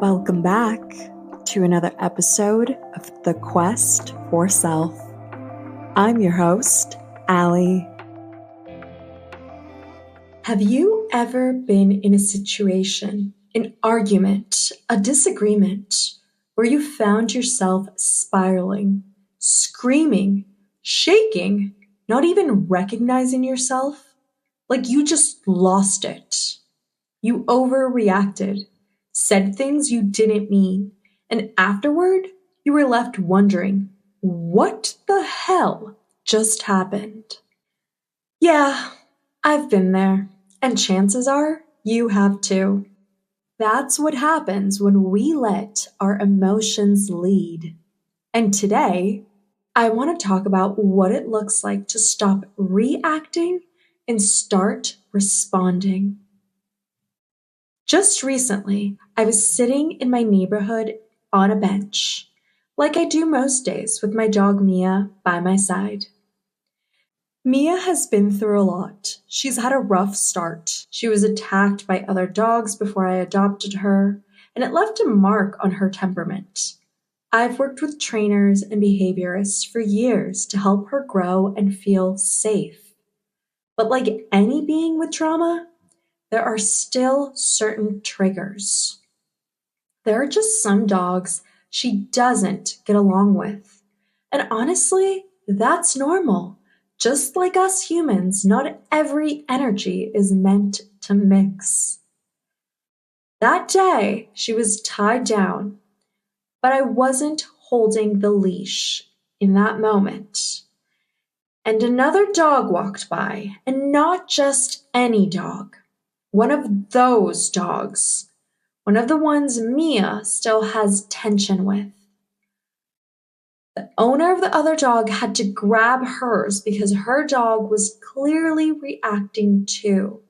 Welcome back to another episode of The Quest for Self. I'm your host, Allie. Have you ever been in a situation, an argument, a disagreement, where you found yourself spiraling, screaming, shaking, not even recognizing yourself? Like you just lost it. You overreacted, said things you didn't mean, and afterward, you were left wondering, what the hell just happened? Yeah, I've been there, and chances are you have too. That's what happens when we let our emotions lead. And today, I want to talk about what it looks like to stop reacting and start responding. Just recently, I was sitting in my neighborhood on a bench, like I do most days with my dog Mia by my side. Mia has been through a lot. She's had a rough start. She was attacked by other dogs before I adopted her, and it left a mark on her temperament. I've worked with trainers and behaviorists for years to help her grow and feel safe. But like any being with trauma, there are still certain triggers. There are just some dogs she doesn't get along with. And honestly, that's normal. Just like us humans, not every energy is meant to mix. That day, she was tied down, but I wasn't holding the leash in that moment. And another dog walked by, and not just any dog. One of those dogs. One of the ones Mia still has tension with. The owner of the other dog had to grab hers because her dog was clearly reacting too,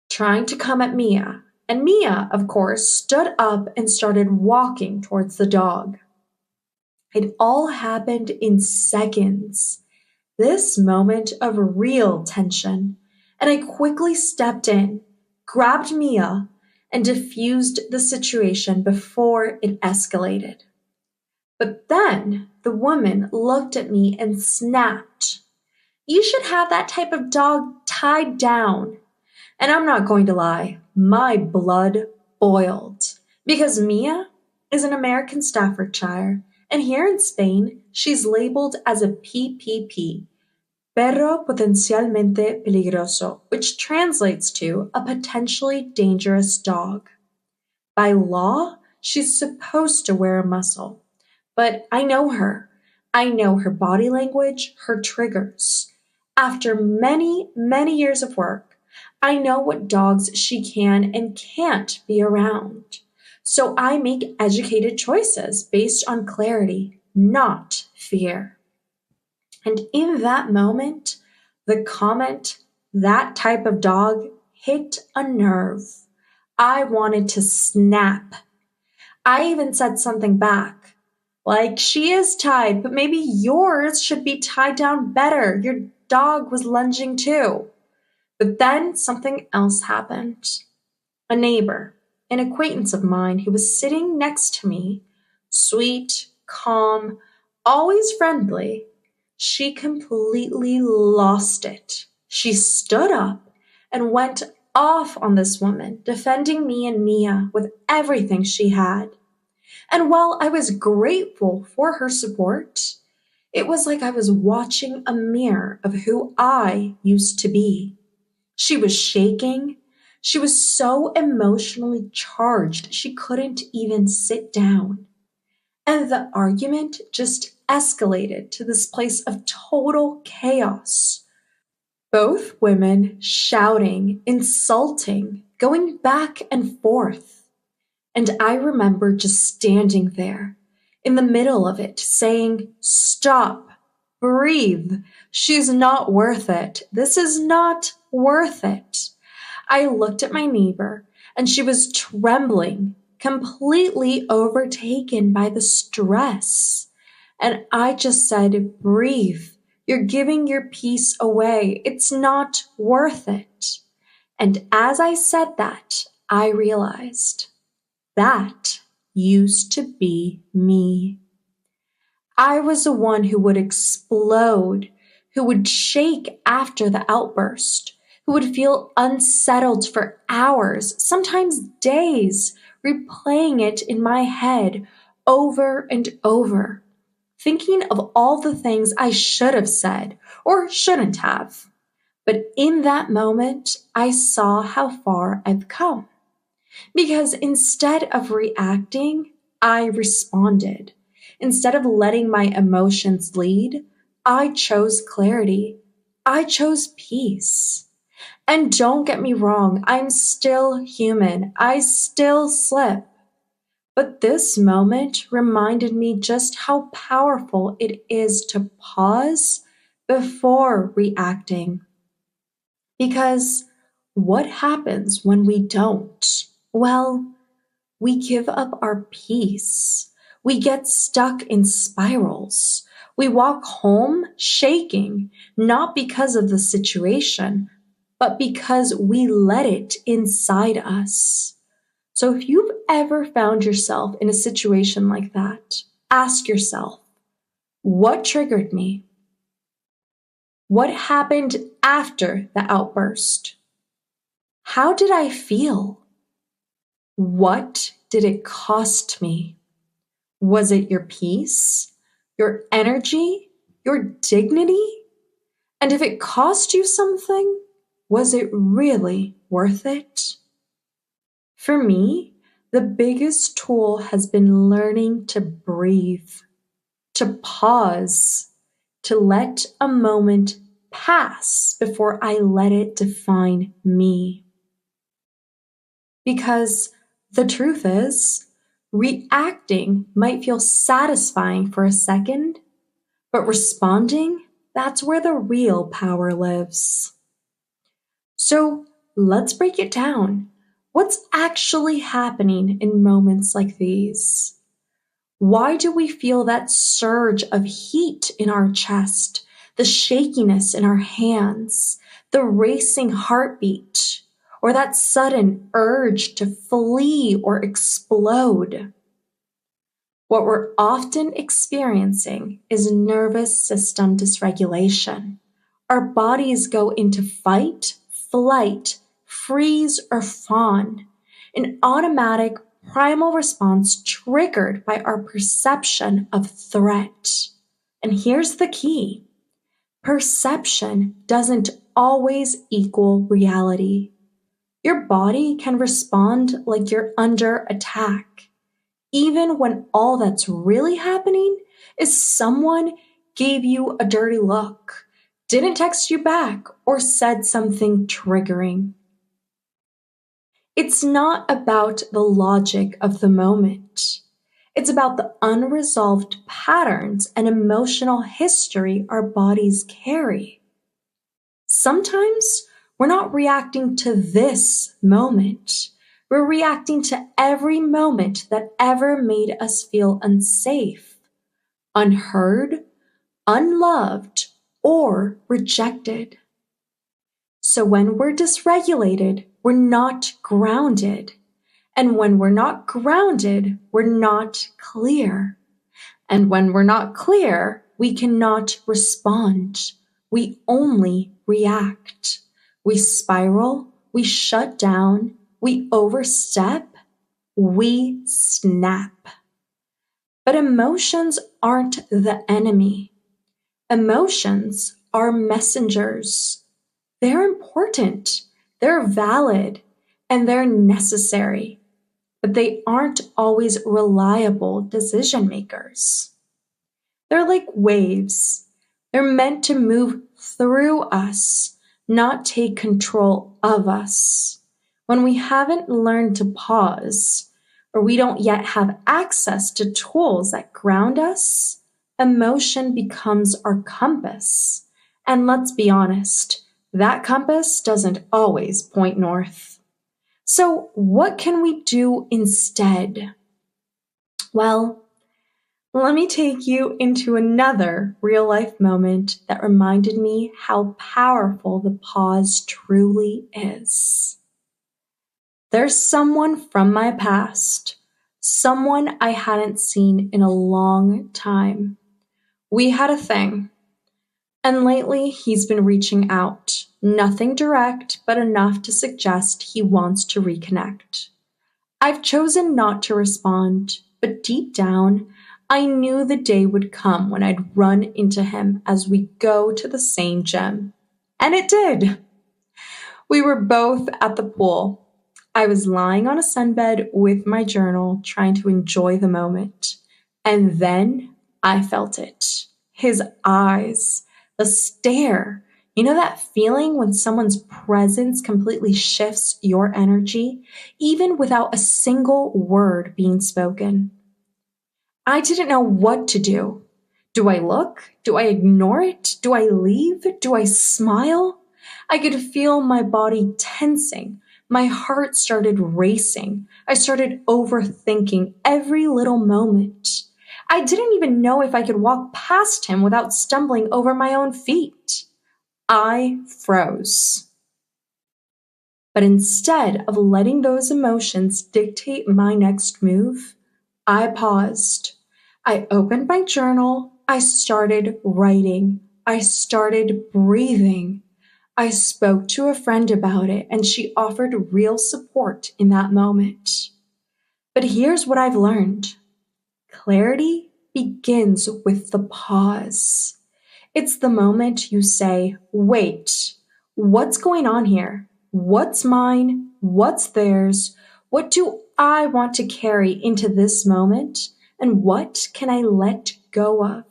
trying to come at Mia. And Mia, of course, stood up and started walking towards the dog. It all happened in seconds. This moment of real tension. And I quickly stepped in, grabbed Mia, and diffused the situation before it escalated. But then the woman looked at me and snapped. You should have that type of dog tied down. And I'm not going to lie, my blood boiled. Because Mia is an American Staffordshire, and here in Spain, she's labeled as a PPP. Perro potencialmente peligroso, which translates to a potentially dangerous dog. By law, she's supposed to wear a muzzle, but I know her. I know her body language, her triggers. After many, many years of work, I know what dogs she can and can't be around. So I make educated choices based on clarity, not fear. And in that moment, the comment, that type of dog, hit a nerve. I wanted to snap. I even said something back, like, she is tied, but maybe yours should be tied down better. Your dog was lunging too. But then something else happened. A neighbor, an acquaintance of mine who was sitting next to me, sweet, calm, always friendly, she completely lost it. She stood up and went off on this woman, defending me and Mia with everything she had. And while I was grateful for her support, it was like I was watching a mirror of who I used to be. She was shaking. She was so emotionally charged she couldn't even sit down. And the argument just escalated to this place of total chaos. Both women shouting, insulting, going back and forth. And I remember just standing there in the middle of it saying, stop, breathe. She's not worth it. This is not worth it. I looked at my neighbor and she was trembling, completely overtaken by the stress. And I just said, breathe. You're giving your peace away. It's not worth it. And as I said that, I realized That used to be me. I was the one who would explode, who would shake after the outburst, who would feel unsettled for hours, sometimes days, replaying it in my head over and over, thinking of all the things I should have said or shouldn't have. But in that moment, I saw how far I've come. Because instead of reacting, I responded. Instead of letting my emotions lead, I chose clarity. I chose peace. And don't get me wrong, I'm still human. I still slip. But this moment reminded me just how powerful it is to pause before reacting. Because what happens when we don't? Well, we give up our peace. We get stuck in spirals. We walk home shaking, not because of the situation, but because we let it inside us. So if you've ever found yourself in a situation like that, ask yourself, what triggered me? What happened after the outburst? How did I feel? What did it cost me? Was it your peace, your energy, your dignity? And if it cost you something, was it really worth it? For me, the biggest tool has been learning to breathe, to pause, to let a moment pass before I let it define me. Because the truth is, reacting might feel satisfying for a second, but responding, that's where the real power lives. So let's break it down. What's actually happening in moments like these? Why do we feel that surge of heat in our chest, the shakiness in our hands, the racing heartbeat, or that sudden urge to flee or explode? What we're often experiencing is nervous system dysregulation. Our bodies go into fight, flight, freeze, or fawn, an automatic primal response triggered by our perception of threat. And here's the key: perception doesn't always equal reality. Your body can respond like you're under attack, even when all that's really happening is someone gave you a dirty look, didn't text you back, or said something triggering. It's not about the logic of the moment. It's about the unresolved patterns and emotional history our bodies carry. Sometimes we're not reacting to this moment. We're reacting to every moment that ever made us feel unsafe, unheard, unloved, or rejected. So when we're dysregulated, we're not grounded. And when we're not grounded, we're not clear. And when we're not clear, we cannot respond. We only react. We spiral, we shut down, we overstep, we snap. But emotions aren't the enemy. Emotions are messengers. They're important, they're valid, and they're necessary. But they aren't always reliable decision makers. They're like waves. They're meant to move through us, not take control of us. When we haven't learned to pause, or we don't yet have access to tools that ground us, emotion becomes our compass. And let's be honest, that compass doesn't always point north. So, what can we do instead? Well, let me take you into another real life moment that reminded me how powerful the pause truly is. There's someone from my past someone I hadn't seen in a long time. We had a thing, and lately he's been reaching out. Nothing direct, but enough to suggest he wants to reconnect. I've chosen not to respond, but deep down, I knew the day would come when I'd run into him as we go to the same gym. And it did. We were both at the pool. I was lying on a sunbed with my journal, trying to enjoy the moment. And then I felt it. His eyes, the stare. You know that feeling when someone's presence completely shifts your energy, even without a single word being spoken? I didn't know what to do. Do I look? Do I ignore it? Do I leave? Do I smile? I could feel my body tensing. My heart started racing. I started overthinking every little moment. I didn't even know if I could walk past him without stumbling over my own feet. I froze. But instead of letting those emotions dictate my next move, I paused. I opened my journal. I started writing. I started breathing. I spoke to a friend about it, and she offered real support in that moment. But here's what I've learned. Clarity begins with the pause. It's the moment you say, wait, what's going on here? What's mine? What's theirs? What do I want to carry into this moment? And what can I let go of?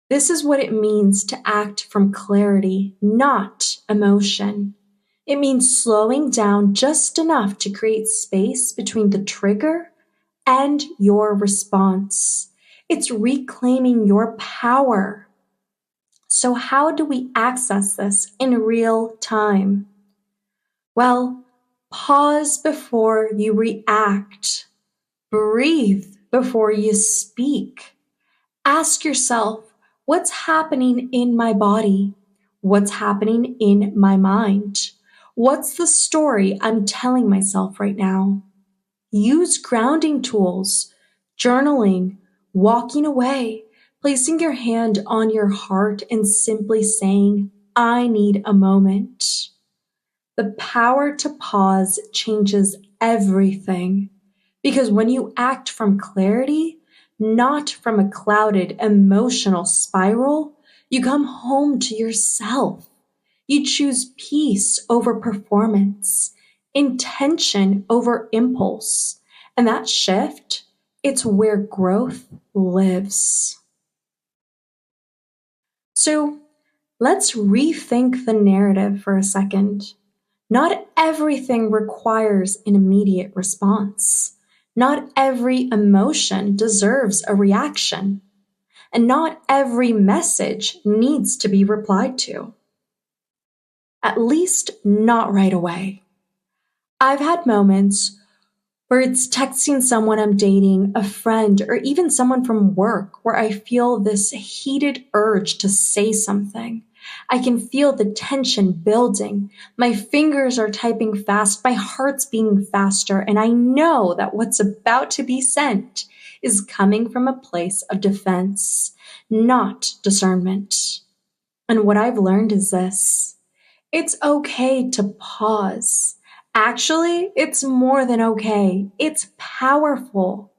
This is what it means to act from clarity, not emotion. It means slowing down just enough to create space between the trigger and your response. It's reclaiming your power. So, how do we access this in real time? Well, pause before you react. Breathe before you speak. Ask yourself, what's happening in my body? What's happening in my mind? What's the story I'm telling myself right now? Use grounding tools, journaling, walking away, placing your hand on your heart and simply saying, I need a moment. The power to pause changes everything because when you act from clarity, not from a clouded emotional spiral, you come home to yourself. You choose peace over performance, intention over impulse. And that shift, it's where growth lives. So let's rethink the narrative for a second. Not everything requires an immediate response. Not every emotion deserves a reaction. And not every message needs to be replied to. At least not right away. I've had moments where it's texting someone I'm dating, a friend, or even someone from work where I feel this heated urge to say something. I can feel the tension building. My fingers are typing fast, my heart's beating faster, and I know that what's about to be sent is coming from a place of defense, not discernment. And what I've learned is this. It's okay to pause. Actually, it's more than okay. It's powerful.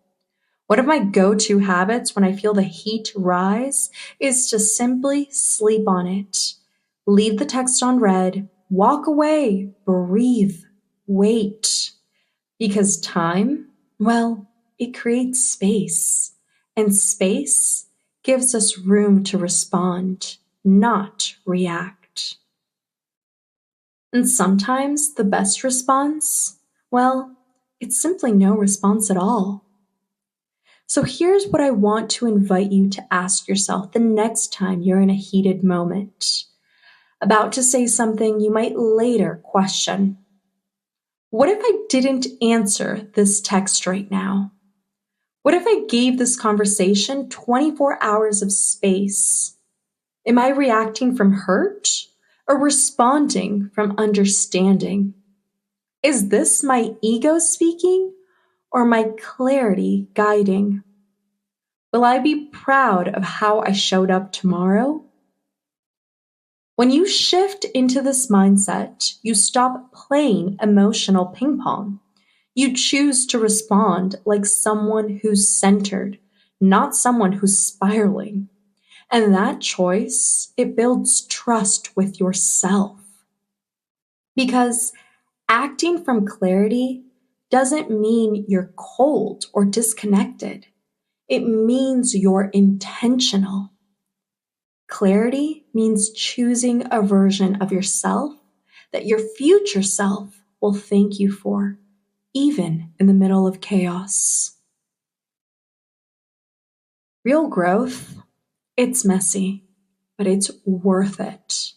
One of my go-to habits when I feel the heat rise is to simply sleep on it. Leave the text on read, walk away, breathe, wait. Because time, well, it creates space. And space gives us room to respond, not react. And sometimes the best response, well, it's simply no response at all. So here's what I want to invite you to ask yourself the next time you're in a heated moment, about to say something you might later question. What if I didn't answer this text right now? What if I gave this conversation 24 hours of space? Am I reacting from hurt or responding from understanding? Is this my ego speaking or my clarity guiding? Will I be proud of how I showed up tomorrow? When you shift into this mindset, you stop playing emotional ping pong. You choose to respond like someone who's centered, not someone who's spiraling. And that choice, it builds trust with yourself. Because acting from clarity doesn't mean you're cold or disconnected. It means you're intentional. Clarity means choosing a version of yourself that your future self will thank you for, even in the middle of chaos. Real growth, it's messy, but it's worth it.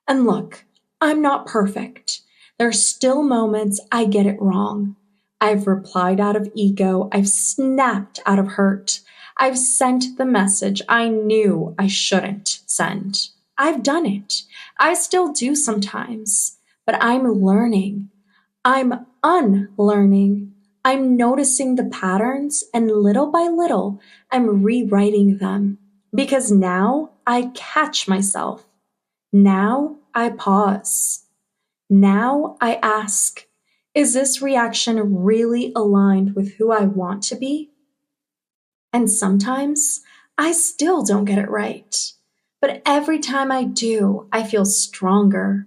And look, I'm not perfect. There are still moments I get it wrong. I've replied out of ego. I've snapped out of hurt. I've sent the message I knew I shouldn't send. I've done it. I still do sometimes, but I'm learning. I'm unlearning. I'm noticing the patterns, and little by little, I'm rewriting them. Because now I catch myself. Now I pause. Now I ask, is this reaction really aligned with who I want to be? And sometimes I still don't get it right. But every time I do, I feel stronger.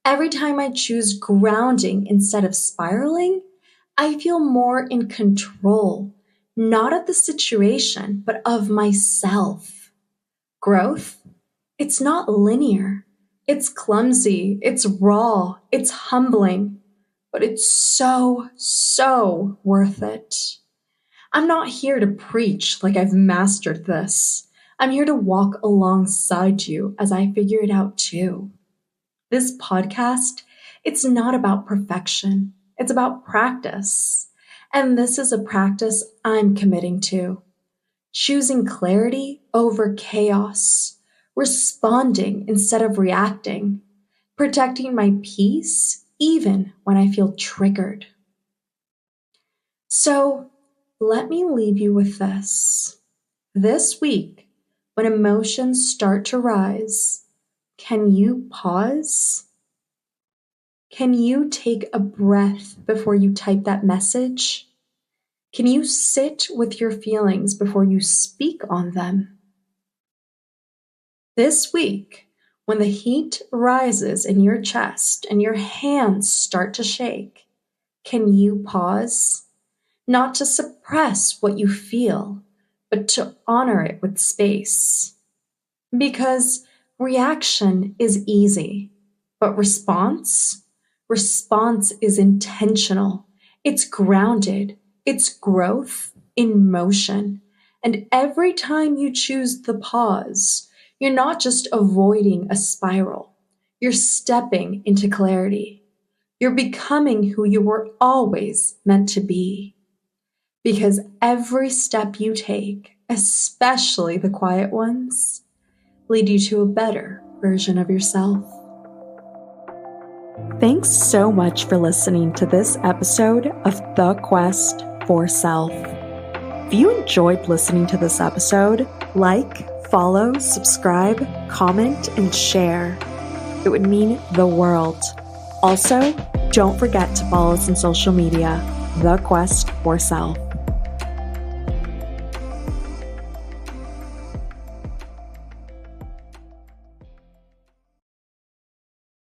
Every time I choose grounding instead of spiraling, I feel more in control, not of the situation, but of myself. Growth, it's not linear. It's clumsy, it's raw, it's humbling, but it's so, so worth it. I'm not here to preach like I've mastered this. I'm here to walk alongside you as I figure it out too. This podcast, it's not about perfection. It's about practice. And this is a practice I'm committing to. Choosing clarity over chaos, responding instead of reacting, protecting my peace even when I feel triggered. So let me leave you with this. This week, when emotions start to rise, can you pause? Can you take a breath before you type that message? Can you sit with your feelings before you speak on them? This week, when the heat rises in your chest and your hands start to shake, can you pause? Not to suppress what you feel, but to honor it with space. Because reaction is easy, but response is intentional. It's grounded. It's growth in motion. And every time you choose the pause, you're not just avoiding a spiral. You're stepping into clarity. You're becoming who you were always meant to be. Because every step you take, especially the quiet ones, lead you to a better version of yourself. Thanks so much for listening to this episode of The Quest for Self. If you enjoyed listening to this episode, like, follow, subscribe, comment, and share. It would mean the world. Also, don't forget to follow us on social media, The Quest for Self.